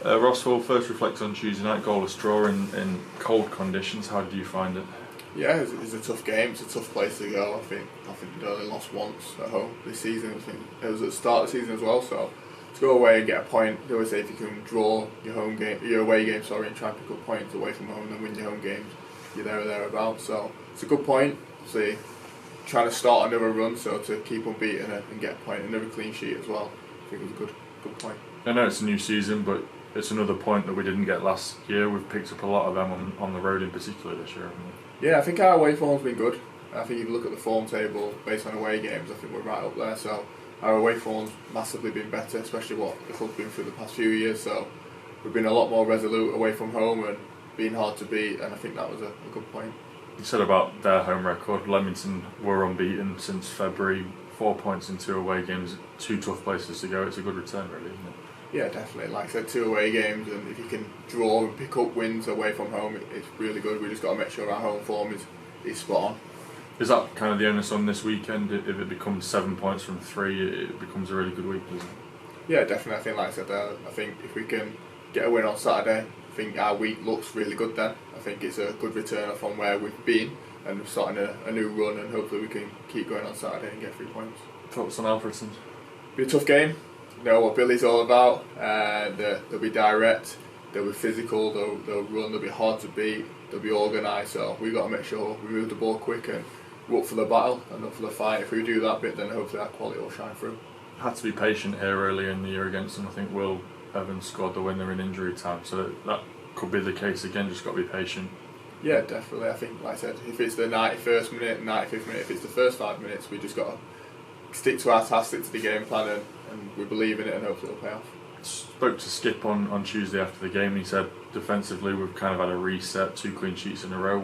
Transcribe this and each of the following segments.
Ross, will first reflect on Tuesday night, goalless draw in cold conditions. How did you find it? Yeah, it's a tough game. It's a tough place to go. I think they only lost once at home this season. I think it was at the start of the season as well. So to go away and get a point, they always say if you can draw your away game, and try and pick up points away from home, then win your home games, you're there or thereabouts. So it's a good point. Obviously, trying to start another run, so to keep unbeaten and get a point, another clean sheet as well. I think it was a good point. I know it's a new season, but it's another point that we didn't get last year. We've picked up a lot of them on the road in particular this year, haven't we? Yeah, I think our away form's been good. I think if you look at the form table based on away games, I think we're right up there. So our away form's massively been better, especially what the club's been through the past few years. So we've been a lot more resolute away from home and being hard to beat, and I think that was a good point. You said about their home record, Leamington were unbeaten since February, 4 points in 2 away games, 2 tough places to go. It's a good return really, isn't it? Yeah, definitely. Like I said, 2 away games, and if you can draw and pick up wins away from home, it's really good. We just got to make sure our home form is spot on. Is that kind of the onus on this weekend? If it becomes 7 points from 3, it becomes a really good week, doesn't it? Yeah, definitely. I think, like I said, I think if we can get a win on Saturday, I think our week looks really good then. I think it's a good return from where we've been, and we're starting a new run, and hopefully we can keep going on Saturday and get 3 points. Thoughts on Alfreton? Be a tough game. You know what Billy's all about. They'll be direct, they'll be physical, they'll run, they'll be hard to beat, they'll be organised. So we've got to make sure we move the ball quick and we're up for the battle and up for the fight. If we do that bit, then hopefully our quality will shine through. Had to be patient here early in the year against them. I think Will Evans scored the winner in injury time, so that could be the case again. Just got to be patient. Yeah, definitely. I think, like I said, if it's the 91st minute, 95th minute, if it's the first 5 minutes, we just got to stick to our task, stick to the game plan, and we believe in it, and hopefully it'll pay off. Spoke to Skip on Tuesday after the game, and he said defensively we've kind of had a reset, 2 clean sheets in a row.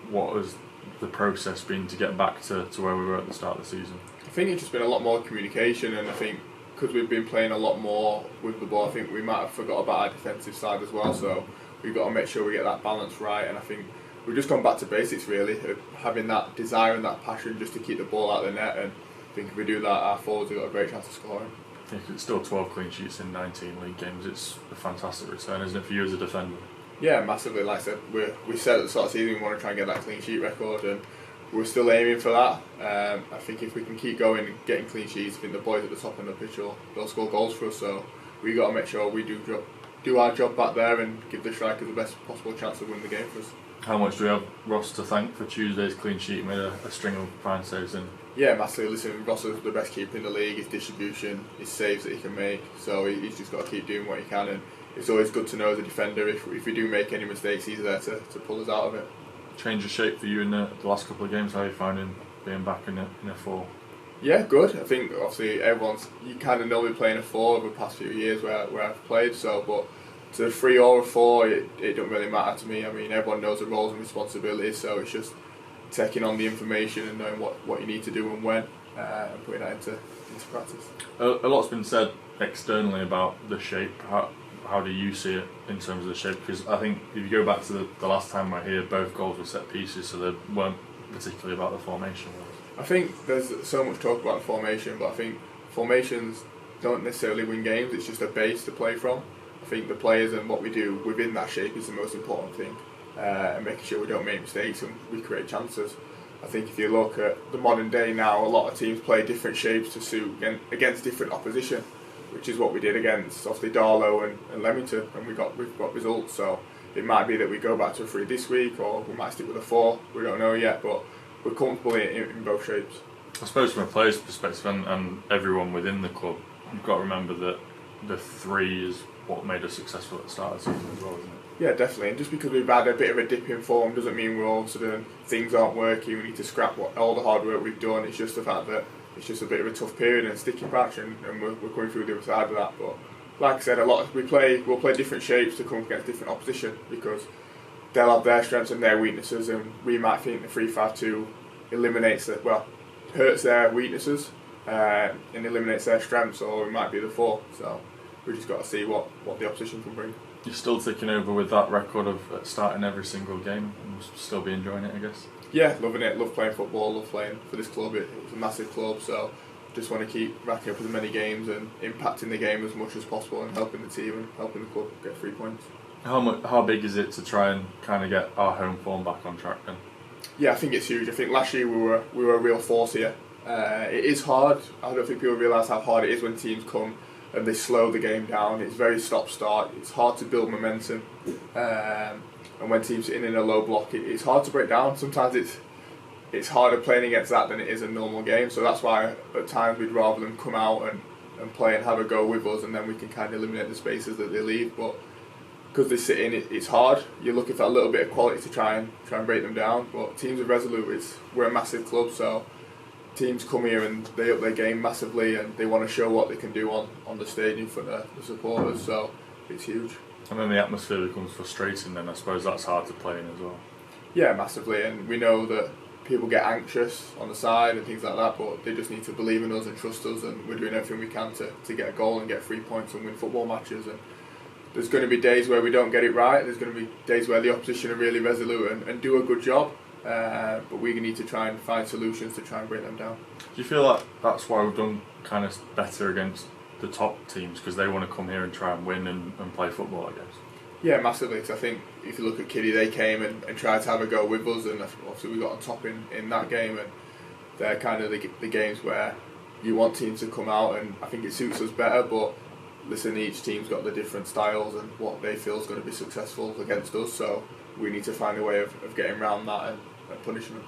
What has the process been to get back to where we were at the start of the season? I think it's just been a lot more communication, and I think because we've been playing a lot more with the ball, I think we might have forgot about our defensive side as well. So we've got to make sure we get that balance right, and I think we've just gone back to basics really, having that desire and that passion just to keep the ball out of the net, and I think if we do that, our forwards have got a great chance of scoring. Yeah, it's still 12 clean sheets in 19 league games. It's a fantastic return, isn't it, for you as a defender? Yeah, massively. Like I said, we said at the start of the season we want to try and get that clean sheet record, and we're still aiming for that. I think if we can keep going and getting clean sheets, I think the boys at the top end of the pitch they'll score goals for us. So we've got to make sure we do our job back there and give the strikers the best possible chance to win the game for us. How much do we have Ross to thank for Tuesday's clean sheet? He made a string of fine saves in. Yeah, massively. Listen, Ross is the best keeper in the league. His distribution, his saves that he can make. So he's just got to keep doing what he can, and it's always good to know as a defender if we do make any mistakes, he's there to pull us out of it. Change of shape for you in the last couple of games. How are you finding being back in a 4? Yeah, good. I think obviously you kind of know me playing a 4 over the past few years where I've played. So, but to a 3 or a 4, it don't really matter to me. I mean, everyone knows the roles and responsibilities, so it's just taking on the information and knowing what you need to do and when, and putting that into practice. A lot's been said externally about the shape. How do you see it in terms of the shape? Because I think if you go back to the last time we were here, both goals were set pieces, so they weren't particularly about the formation. I think there's so much talk about the formation, but I think formations don't necessarily win games. It's just a base to play from. I think the players and what we do within that shape is the most important thing, and making sure we don't make mistakes and we create chances. I think if you look at the modern day now, a lot of teams play different shapes to suit against different opposition, which is what we did against obviously Darlow and Leamington, and we've got results. So it might be that we go back to a 3 this week, or we might stick with a 4. We don't know yet, but we're comfortable in both shapes. I suppose from a player's perspective and everyone within the club, you've got to remember that the 3 is what made us successful at the start of the season as well, isn't it? Yeah, definitely. And just because we've had a bit of a dip in form doesn't mean we're all of a sudden things aren't working. We need to scrap all the hard work we've done. It's just the fact that it's just a bit of a tough period and sticking patch, and we're coming through the other side of that. But like I said, we'll play different shapes to come against different opposition, because they'll have their strengths and their weaknesses, and we might think the 3-5-2 hurts their weaknesses and eliminates their strengths, or it might be the 4. So we just got to see what the opposition can bring. You're still ticking over with that record of starting every single game, and still be enjoying it, I guess. Yeah, loving it. Love playing football. Love playing for this club. It's a massive club, so just want to keep racking up as many games and impacting the game as much as possible and helping the team and helping the club get 3 points. How big is it to try and kind of get our home form back on track then? Yeah, I think it's huge. I think last year we were a real force here. It is hard. I don't think people realise how hard it is when teams come and they slow the game down. It's very stop-start. It's hard to build momentum. And when teams sit in a low block, it's hard to break down. Sometimes it's harder playing against that than it is a normal game. So that's why at times we'd rather them come out and play and have a go with us, and then we can kind of eliminate the spaces that they leave. But because they sit in, it's hard. You're looking for a little bit of quality to try and break them down. But teams are resolute. We're a massive club, so teams come here and they up their game massively, and they want to show what they can do on the stage in front of the supporters. So it's huge. And then the atmosphere becomes frustrating. Then I suppose that's hard to play in as well. Yeah, massively. And we know that people get anxious on the side and things like that, but they just need to believe in us and trust us, and we're doing everything we can to get a goal and get 3 points and win football matches. And there's going to be days where we don't get it right. There's going to be days where the opposition are really resolute and do a good job, but we need to try and find solutions to try and break them down. Do you feel like that's why we've done kind of better against the top teams, because they want to come here and try and win and play football, I guess? Yeah, massively. Because I think if you look at Kiddie, they came and tried to have a go with us, and obviously we got on top in that game. And they're kind of the games where you want teams to come out, and I think it suits us better. But listen, each team's got the different styles and what they feel is going to be successful against us. So we need to find a way of getting around that and punishing them.